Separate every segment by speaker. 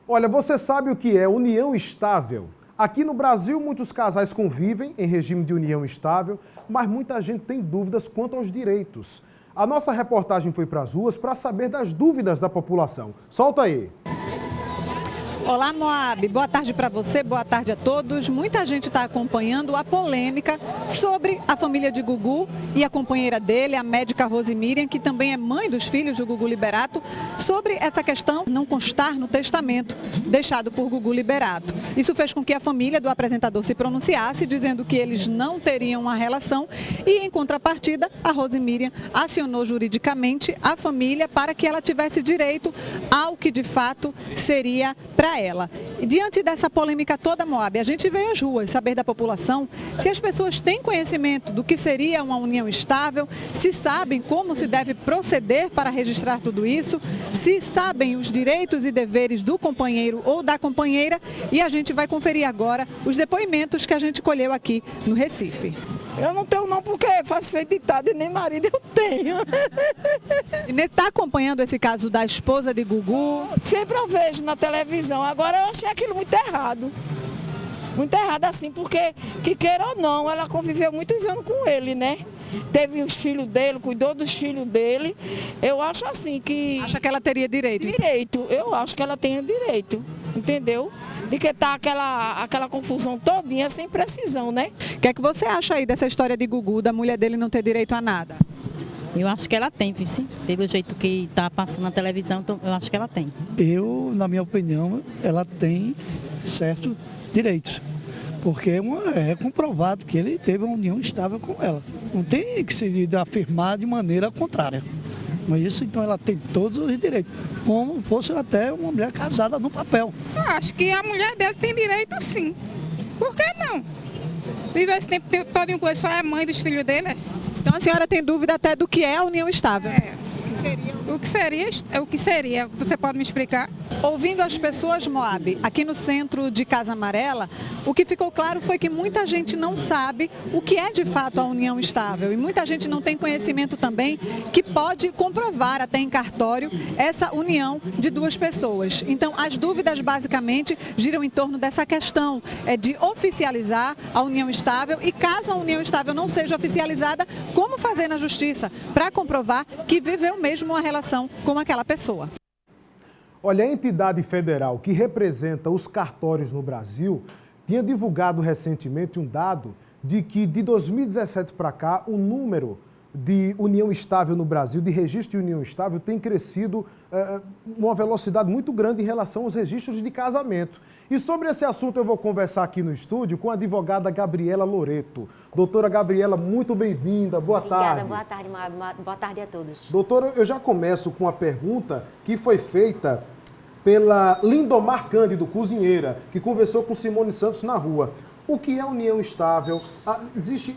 Speaker 1: Olha, você sabe o que é união estável? Aqui no Brasil, muitos casais convivem em regime de união estável, mas muita gente tem dúvidas quanto aos direitos. A nossa reportagem foi para as ruas para saber das dúvidas da população. Solta aí!
Speaker 2: Olá, Moab. Boa tarde para você, boa tarde a todos. Muita gente está acompanhando a polêmica sobre a família de Gugu e a companheira dele, a médica Rosemiriam, que também é mãe dos filhos do Gugu Liberato, sobre essa questão não constar no testamento deixado por Gugu Liberato. Isso fez com que a família do apresentador se pronunciasse, dizendo que eles não teriam uma relação e, em contrapartida, a Rosemiriam acionou juridicamente a família para que ela tivesse direito ao que de fato seria para ela. E diante dessa polêmica toda, Moab, a gente veio às ruas saber da população se as pessoas têm conhecimento do que seria uma união estável, se sabem como se deve proceder para registrar tudo isso, se sabem os direitos e deveres do companheiro ou da companheira, e a gente vai conferir agora os depoimentos que a gente colheu aqui no Recife.
Speaker 3: Eu não tenho não porque faço feito ditado e nem marido eu tenho.
Speaker 2: E está acompanhando esse caso da esposa de Gugu?
Speaker 3: Sempre eu vejo na televisão. Agora eu achei aquilo muito errado. Muito errado assim, porque, que queira ou não, ela conviveu muitos anos com ele, né? Teve os filhos dele, cuidou dos filhos dele. Eu acho assim que...
Speaker 2: Acha que ela teria direito?
Speaker 3: Direito, eu acho que ela tem o direito, entendeu? De que tá aquela confusão todinha sem precisão, né?
Speaker 2: O que é que você acha aí dessa história de Gugu, da mulher dele não ter direito a nada?
Speaker 4: Eu acho que ela tem, vice. Pelo jeito que está passando na televisão, então eu acho que ela tem.
Speaker 5: Eu, na minha opinião, ela tem certos direitos. Porque é comprovado que ele teve uma união estável com ela. Não tem que se afirmar de maneira contrária. Mas isso, então, ela tem todos os direitos, como fosse até uma mulher casada no papel.
Speaker 6: Eu acho que a mulher dele tem direito, sim. Por que não? Viver esse tempo todo com ele, só é mãe dos filhos dele.
Speaker 2: Então a senhora tem dúvida até do que é a união estável?
Speaker 6: O que seria? Você pode me explicar?
Speaker 2: Ouvindo as pessoas, Moab, aqui no centro de Casa Amarela, o que ficou claro foi que muita gente não sabe o que é de fato a união estável e muita gente não tem conhecimento também que pode comprovar até em cartório essa união de duas pessoas. Então, as dúvidas basicamente giram em torno dessa questão de oficializar a união estável e caso a união estável não seja oficializada, como fazer na justiça para comprovar que viveu mesmo uma relação com aquela pessoa.
Speaker 1: Olha, a entidade federal que representa os cartórios no Brasil tinha divulgado recentemente um dado de que de 2017 para cá o número de união estável no Brasil, de registro de união estável, tem crescido uma velocidade muito grande em relação aos registros de casamento. E sobre esse assunto eu vou conversar aqui no estúdio com a advogada Gabriela Loreto. Doutora Gabriela, muito bem-vinda, boa tarde.
Speaker 7: Obrigada, boa tarde a todos.
Speaker 1: Doutora, eu já começo com a pergunta que foi feita pela Lindomar Cândido, cozinheira, que conversou com Simone Santos na rua. O que é união estável? Existe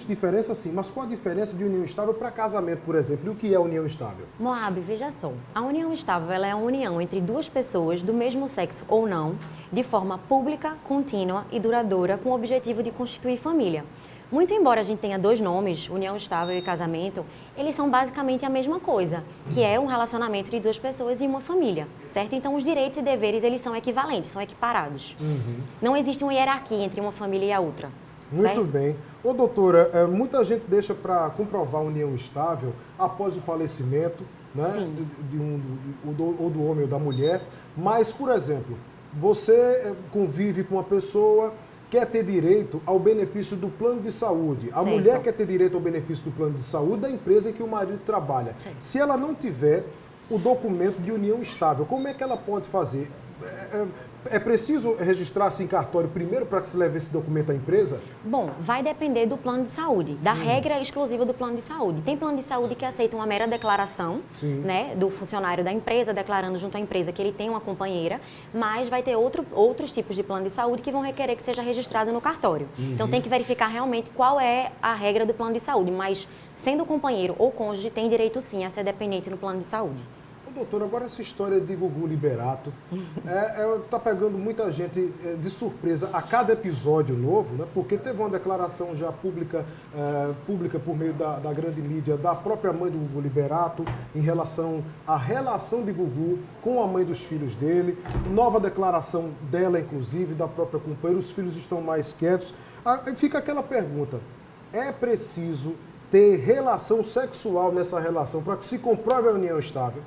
Speaker 1: diferença sim, mas qual a diferença de união estável para casamento, por exemplo? E o que é união estável?
Speaker 7: Moab, veja só, a união estável ela é a união entre duas pessoas do mesmo sexo ou não, de forma pública, contínua e duradoura, com o objetivo de constituir família. Muito embora a gente tenha dois nomes, união estável e casamento, eles são basicamente a mesma coisa, que é um relacionamento de duas pessoas e uma família, certo? Então, os direitos e deveres, eles são equivalentes, são equiparados. Não existe uma hierarquia entre uma família e a outra,
Speaker 1: Muito
Speaker 7: certo?
Speaker 1: bem. Ô, doutora, muita gente deixa para comprovar a união estável após o falecimento, né? Ou do homem ou da mulher. Mas, por exemplo, você convive com uma pessoa, quer ter direito ao benefício do plano de saúde. A mulher quer ter direito ao benefício do plano de saúde da empresa em que o marido trabalha. Sim. Se ela não tiver o documento de união estável, como é que ela pode fazer? É preciso registrar-se em cartório primeiro para que se leve esse documento à empresa?
Speaker 7: Bom, vai depender do plano de saúde, da regra exclusiva do plano de saúde. Tem plano de saúde que aceita uma mera declaração, né, do funcionário da empresa, declarando junto à empresa que ele tem uma companheira, mas vai ter outros tipos de plano de saúde que vão requerer que seja registrado no cartório. Então tem que verificar realmente qual é a regra do plano de saúde, mas sendo companheiro ou cônjuge, tem direito sim a ser dependente no plano de saúde.
Speaker 1: Doutor, agora essa história de Gugu Liberato tá pegando muita gente de surpresa a cada episódio novo, né? Porque teve uma declaração já pública por meio da grande mídia da própria mãe do Gugu Liberato em relação à relação de Gugu com a mãe dos filhos dele, nova declaração dela, inclusive, da própria companheira, os filhos estão mais quietos. Fica aquela pergunta, é preciso ter relação sexual nessa relação para que se comprove a união estável?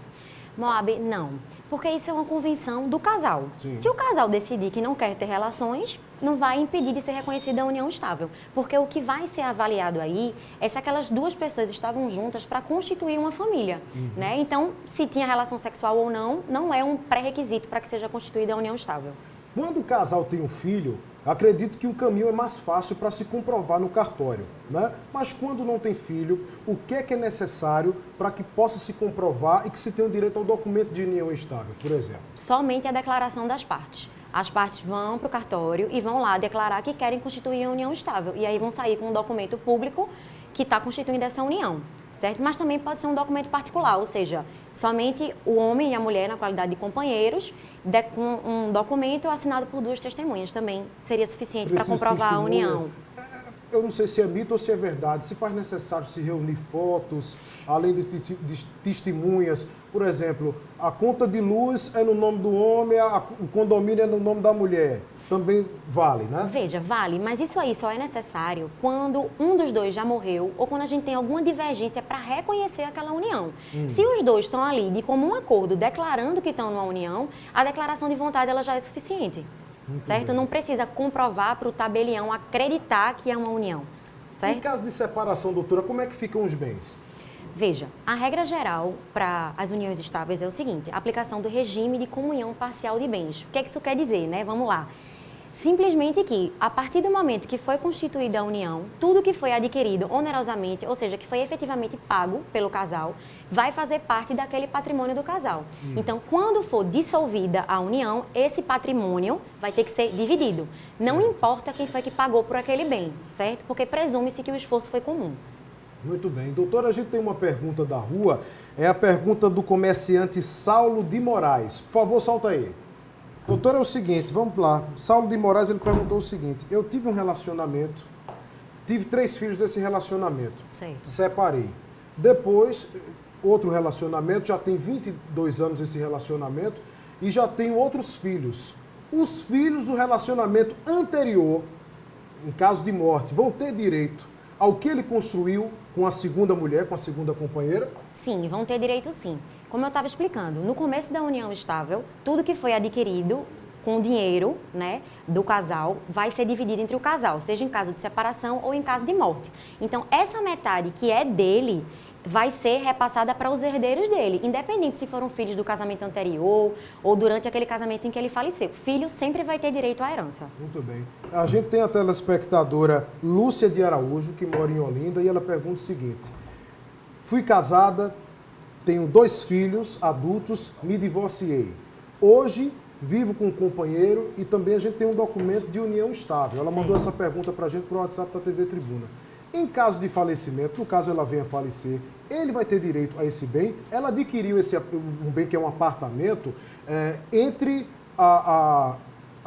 Speaker 7: Moab, não. Porque isso é uma convenção do casal.
Speaker 1: Sim.
Speaker 7: Se o casal decidir que não quer ter relações, não vai impedir de ser reconhecida a união estável. Porque o que vai ser avaliado aí é se aquelas duas pessoas estavam juntas para constituir uma família. Né? Então, se tinha relação sexual ou não, não é um pré-requisito para que seja constituída a união estável.
Speaker 1: Quando o casal tem um filho, acredito que o caminho é mais fácil para se comprovar no cartório, né? Mas quando não tem filho, o que é necessário para que possa se comprovar e que se tenha o direito ao documento de união estável, por exemplo?
Speaker 7: Somente a declaração das partes. As partes vão para o cartório e vão lá declarar que querem constituir a união estável. E aí vão sair com um documento público que está constituindo essa união, certo? Mas também pode ser um documento particular, ou seja, somente o homem e a mulher, na qualidade de companheiros, com um documento assinado por duas testemunhas também seria suficiente para comprovar a união.
Speaker 1: Eu não sei se é mito ou se é verdade, se faz necessário se reunir fotos, além de testemunhas. Por exemplo, a conta de luz é no nome do homem, o condomínio é no nome da mulher. Também vale, né?
Speaker 7: Veja, vale, mas isso aí só é necessário quando um dos dois já morreu ou quando a gente tem alguma divergência para reconhecer aquela união. Se os dois estão ali de comum acordo declarando que estão numa união, a declaração de vontade ela já é suficiente, certo? Bem. Não precisa comprovar para o tabelião acreditar que é uma união, certo?
Speaker 1: Em caso de separação, doutora, como é que ficam os bens?
Speaker 7: Veja, a regra geral para as uniões estáveis é o seguinte, a aplicação do regime de comunhão parcial de bens. O que é que isso quer dizer, né? Vamos lá. Simplesmente que, a partir do momento que foi constituída a união, tudo que foi adquirido onerosamente, ou seja, que foi efetivamente pago pelo casal, vai fazer parte daquele patrimônio do casal. Então, quando for dissolvida a união, esse patrimônio vai ter que ser dividido. Não importa quem foi que pagou por aquele bem, certo? Porque presume-se que o esforço foi comum.
Speaker 1: Muito bem. Doutora, a gente tem uma pergunta da rua, é a pergunta do comerciante Saulo de Moraes. Por favor, solta aí. Doutor, é o seguinte, vamos lá. Saulo de Moraes, ele perguntou o seguinte, eu tive um relacionamento, tive 3 filhos desse relacionamento, separei. Depois, outro relacionamento, já tem 22 anos esse relacionamento, e já tenho outros filhos. Os filhos do relacionamento anterior, em caso de morte, vão ter direito ao que ele construiu com a segunda mulher, com a segunda companheira?
Speaker 7: Sim, vão ter direito sim. Como eu estava explicando, no começo da união estável, tudo que foi adquirido com dinheiro, né, do casal vai ser dividido entre o casal, seja em caso de separação ou em caso de morte. Então, essa metade que é dele vai ser repassada para os herdeiros dele, independente se foram filhos do casamento anterior ou durante aquele casamento em que ele faleceu. Filho sempre vai ter direito à herança.
Speaker 1: Muito bem. A gente tem a telespectadora Lúcia de Araújo, que mora em Olinda, e ela pergunta o seguinte, fui casada, tenho 2 filhos adultos, me divorciei. Hoje, vivo com um companheiro e também a gente tem um documento de união estável. Ela mandou essa pergunta para a gente por WhatsApp da TV Tribuna. Em caso de falecimento, no caso ela venha a falecer, ele vai ter direito a esse bem? Ela adquiriu um bem que é um apartamento entre a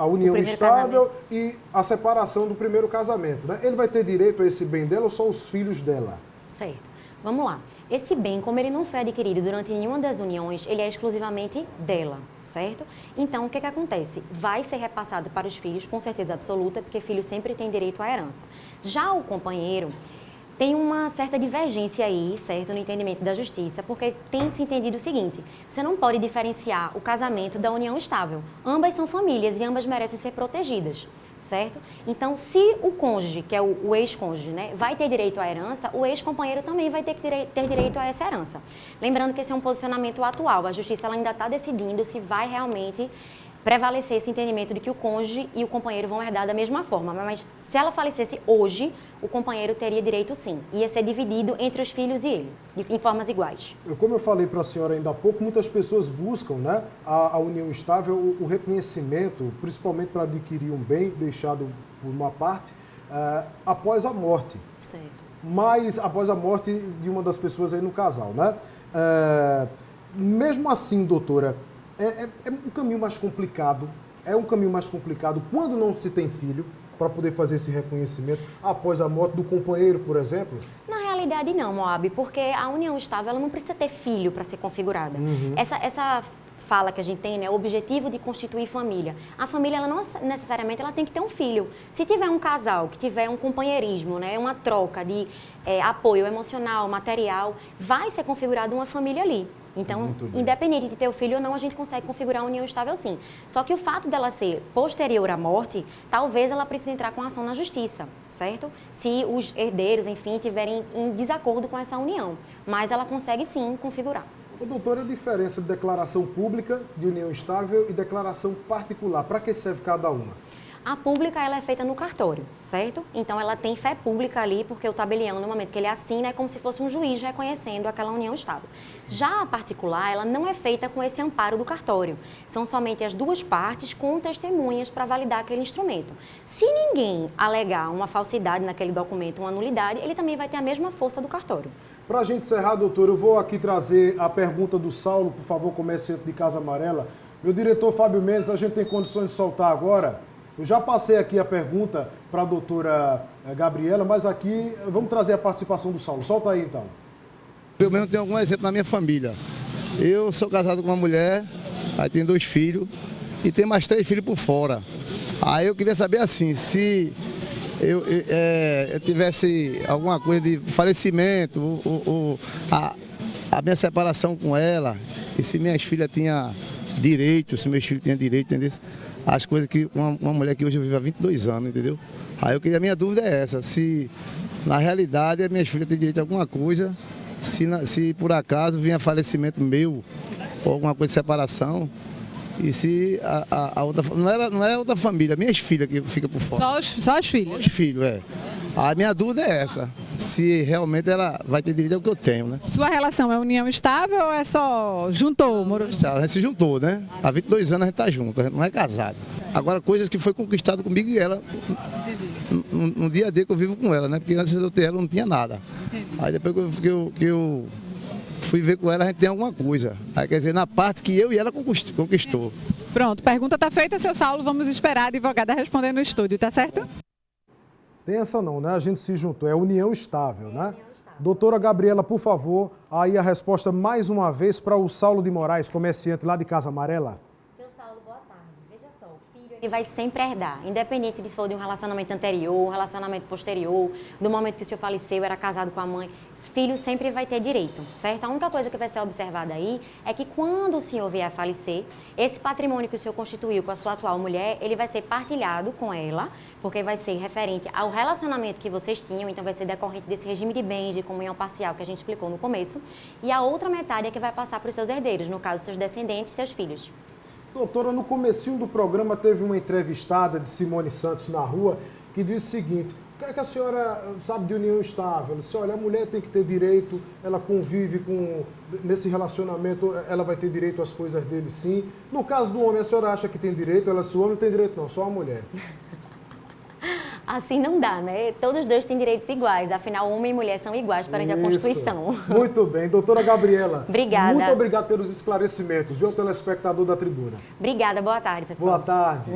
Speaker 1: união estável e a separação do primeiro casamento, né? Ele vai ter direito a esse bem dela ou só os filhos dela?
Speaker 7: Certo. Vamos lá. Esse bem, como ele não foi adquirido durante nenhuma das uniões, ele é exclusivamente dela, certo? Então, o que acontece? Vai ser repassado para os filhos, com certeza absoluta, porque filho sempre tem direito à herança. Já o companheiro tem uma certa divergência aí, certo, no entendimento da justiça, porque tem se entendido o seguinte, você não pode diferenciar o casamento da união estável. Ambas são famílias e ambas merecem ser protegidas. Certo? Então, se o cônjuge, que é o ex-cônjuge, né, vai ter direito à herança, o ex-companheiro também vai ter que ter direito a essa herança. Lembrando que esse é um posicionamento atual. A justiça ela ainda está decidindo se vai realmente prevalecer esse entendimento de que o cônjuge e o companheiro vão herdar da mesma forma. Mas se ela falecesse hoje, o companheiro teria direito sim. Ia ser dividido entre os filhos e ele, em formas iguais.
Speaker 1: Como eu falei para a senhora ainda há pouco, muitas pessoas buscam, né, a união estável, o reconhecimento, principalmente para adquirir um bem deixado por uma parte, após a morte.
Speaker 7: Certo.
Speaker 1: Mas após a morte de uma das pessoas aí no casal, né? mesmo assim, doutora, é um caminho mais complicado. É um caminho mais complicado quando não se tem filho, para poder fazer esse reconhecimento após a morte do companheiro, por exemplo?
Speaker 7: Na realidade não, Moab, porque a união estável ela não precisa ter filho para ser configurada. Essa fala que a gente tem, né, o objetivo de constituir família. A família, ela não necessariamente ela tem que ter um filho. Se tiver um casal, que tiver um companheirismo, né, uma troca de apoio emocional, material, vai ser configurada uma família ali. Então, independente de ter o filho ou não, a gente consegue configurar uma união estável sim. Só que o fato dela ser posterior à morte, talvez ela precise entrar com ação na justiça, certo? Se os herdeiros, enfim, tiverem em desacordo com essa união. Mas ela consegue sim configurar.
Speaker 1: Doutora, a diferença de declaração pública de união estável e declaração particular, para que serve cada uma?
Speaker 7: A pública, ela é feita no cartório, certo? Então, ela tem fé pública ali, porque o tabelião, no momento que ele assina, é como se fosse um juiz reconhecendo aquela união estável. Já a particular, ela não é feita com esse amparo do cartório. São somente as duas partes com testemunhas para validar aquele instrumento. Se ninguém alegar uma falsidade naquele documento, uma nulidade, ele também vai ter a mesma força do cartório.
Speaker 1: Para a gente encerrar, doutor, eu vou aqui trazer a pergunta do Saulo, por favor, comerciante de Casa Amarela. Meu diretor Fábio Mendes, a gente tem condições de soltar agora? Eu já passei aqui a pergunta para a doutora Gabriela, mas aqui vamos trazer a participação do Saulo. Solta aí, então.
Speaker 8: Eu mesmo tenho algum exemplo na minha família. Eu sou casado com uma mulher, aí tenho 2 filhos e tenho mais 3 filhos por fora. Aí eu queria saber assim, se eu tivesse alguma coisa de falecimento, a minha separação com ela, e se minhas filhas tinham direito, se meus filhos tinham direito, entendeu? As coisas que uma mulher que hoje vive há 22 anos, entendeu? Aí a minha dúvida é essa, se na realidade as minhas filhas têm direito a alguma coisa, se por acaso vinha falecimento meu, ou alguma coisa de separação, e se a outra, não é outra família, minhas filhas que ficam por fora.
Speaker 2: Só as filhas?
Speaker 8: Os filhos, é. A minha dúvida é essa, se realmente ela vai ter direito ao que eu tenho, né?
Speaker 2: Sua relação é união estável ou é só juntou, morou?
Speaker 8: A gente se juntou, né? Há 22 anos a gente tá junto, a gente não é casado. Agora, coisas que foi conquistado comigo e ela, no dia a dia que eu vivo com ela, né? Porque antes de eu ter ela não tinha nada. Aí depois que eu fui ver com ela, a gente tem alguma coisa. Aí, quer dizer, na parte que eu e ela conquistou.
Speaker 2: Pronto, pergunta tá feita, seu Saulo, vamos esperar a advogada responder no estúdio, tá certo?
Speaker 1: Tem essa não, né? A gente se juntou, é união estável, né? Doutora Gabriela, por favor, aí a resposta mais uma vez para o Saulo de Moraes, comerciante lá de Casa Amarela.
Speaker 7: Seu Saulo, boa tarde. Veja só, o filho ele vai sempre herdar, independente de se for de um relacionamento anterior, um relacionamento posterior, do momento que o senhor faleceu, era casado com a mãe, filho sempre vai ter direito, certo? A única coisa que vai ser observada aí é que quando o senhor vier a falecer, esse patrimônio que o senhor constituiu com a sua atual mulher, ele vai ser partilhado com ela, porque vai ser referente ao relacionamento que vocês tinham, então vai ser decorrente desse regime de bens, de comunhão parcial que a gente explicou no começo, e a outra metade é que vai passar para os seus herdeiros, no caso, seus descendentes, seus filhos.
Speaker 1: Doutora, no comecinho do programa teve uma entrevistada de Simone Santos na rua que disse o seguinte: o que é que a senhora sabe de união estável? Ela disse, olha, a mulher tem que ter direito, ela convive nesse relacionamento, ela vai ter direito às coisas dele sim. No caso do homem, a senhora acha que tem direito? Ela disse, o homem não tem direito não, só a mulher.
Speaker 7: Assim não dá, né? Todos os dois têm direitos iguais, afinal, homem e mulher são iguais perante a Constituição.
Speaker 1: Muito bem. Doutora Gabriela,
Speaker 7: obrigada.
Speaker 1: Muito obrigado pelos esclarecimentos, viu, telespectador da tribuna.
Speaker 7: Obrigada, boa tarde, pessoal.
Speaker 1: Boa tarde.